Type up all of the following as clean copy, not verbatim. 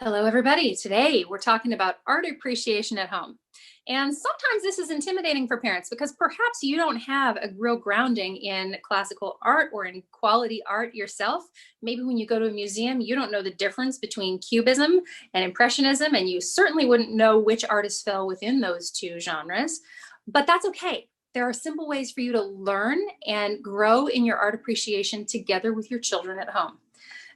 Hello, everybody. Today we're talking about art appreciation at home. And sometimes this is intimidating for parents because perhaps you don't have a real grounding in classical art or in quality art yourself. Maybe when you go to a museum, you don't know the difference between Cubism and Impressionism, and you certainly wouldn't know which artists fell within those two genres. But that's okay. There are simple ways for you to learn and grow in your art appreciation together with your children at home.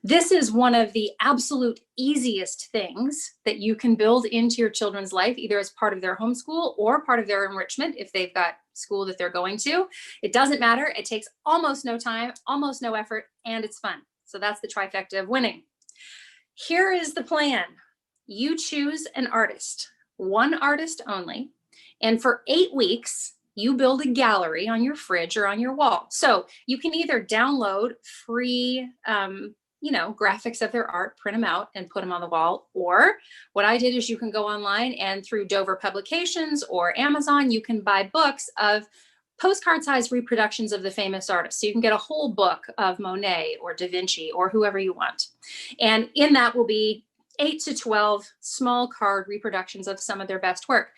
This is one of the absolute easiest things that you can build into your children's life, either as part of their homeschool or part of their enrichment if they've got school that they're going to. It doesn't matter. It takes almost no time, almost no effort, and it's fun. So that's the trifecta of winning. Here is the plan. You choose an artist, one artist only, and for 8 weeks, you build a gallery on your fridge or on your wall. So you can either download free graphics of their art, print them out and put them on the wall. Or what I did is you can go online and through Dover Publications or Amazon, you can buy books of postcard size reproductions of the famous artists. So you can get a whole book of Monet or Da Vinci or whoever you want. And in that will be 8 to 12 small card reproductions of some of their best work.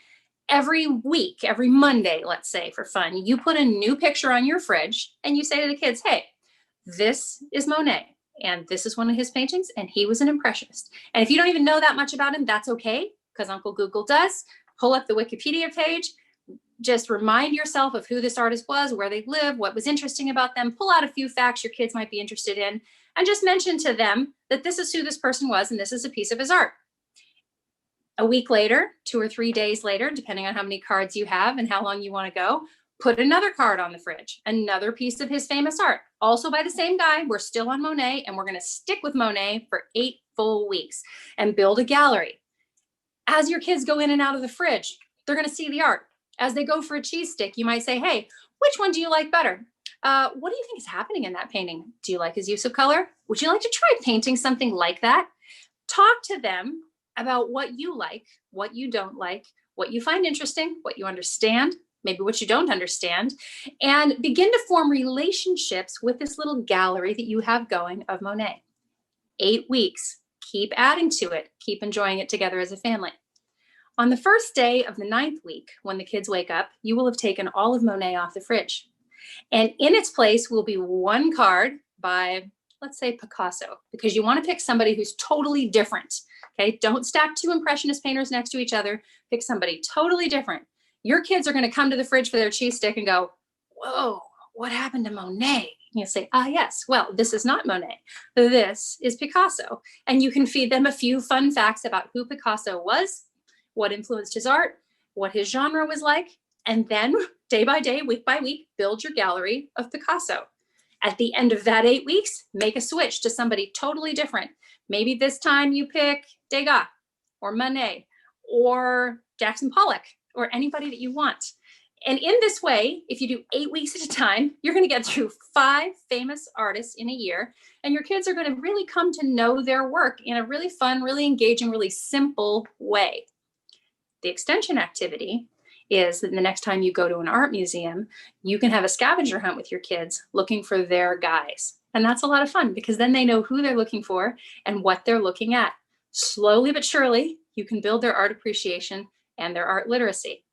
Every week, every Monday, let's say for fun, you put a new picture on your fridge and you say to the kids, hey, this is Monet. And this is one of his paintings, and he was an impressionist. And if you don't even know that much about him, that's okay, because Uncle Google does. Pull up the Wikipedia page, just remind yourself of who this artist was, where they live, what was interesting about them, pull out a few facts your kids might be interested in, and just mention to them that this is who this person was, and this is a piece of his art. A week later, 2 or 3 days later, depending on how many cards you have and how long you want to go, put another card on the fridge, another piece of his famous art, also by the same guy. We're still on Monet, and we're going to stick with Monet for 8 full weeks and build a gallery. As your kids go in and out of the fridge, they're going to see the art. As they go for a cheese stick, you might say, hey, which one do you like better? What do you think is happening in that painting? Do you like his use of color? Would you like to try painting something like that? Talk to them about what you like, what you don't like, what you find interesting, what you understand, maybe what you don't understand, and begin to form relationships with this little gallery that you have going of Monet. 8 weeks, keep adding to it, keep enjoying it together as a family. On the first day of the 9th week, when the kids wake up, you will have taken all of Monet off the fridge. And in its place will be one card by, let's say, Picasso, because you want to pick somebody who's totally different. Okay, don't stack 2 impressionist painters next to each other. Pick somebody totally different. Your kids are going to come to the fridge for their cheese stick and go, whoa, what happened to Monet? And you'll say, yes, well, this is not Monet. This is Picasso. And you can feed them a few fun facts about who Picasso was, what influenced his art, what his genre was like, and then day by day, week by week, build your gallery of Picasso. At the end of that 8 weeks, make a switch to somebody totally different. Maybe this time you pick Degas or Monet or Jackson Pollock, or anybody that you want. And in this way, if you do 8 weeks at a time, you're going to get through 5 famous artists in a year, and your kids are going to really come to know their work in a really fun, really engaging, really simple way. The extension activity is that the next time you go to an art museum, you can have a scavenger hunt with your kids looking for their guys. And that's a lot of fun because then they know who they're looking for and what they're looking at. Slowly but surely, you can build their art appreciation and their art literacy.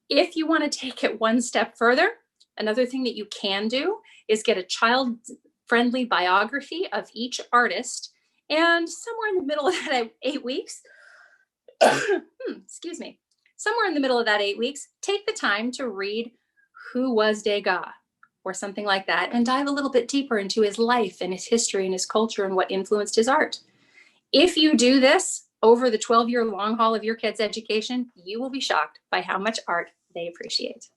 If you want to take it one step further, another thing that you can do is get a child-friendly biography of each artist, and somewhere in the middle of that 8 weeks, excuse me, somewhere in the middle of that 8 weeks, take the time to read Who Was Degas or something like that, and dive a little bit deeper into his life and his history and his culture and what influenced his art. If you do this over the 12-year long haul of your kids' education, you will be shocked by how much art they appreciate.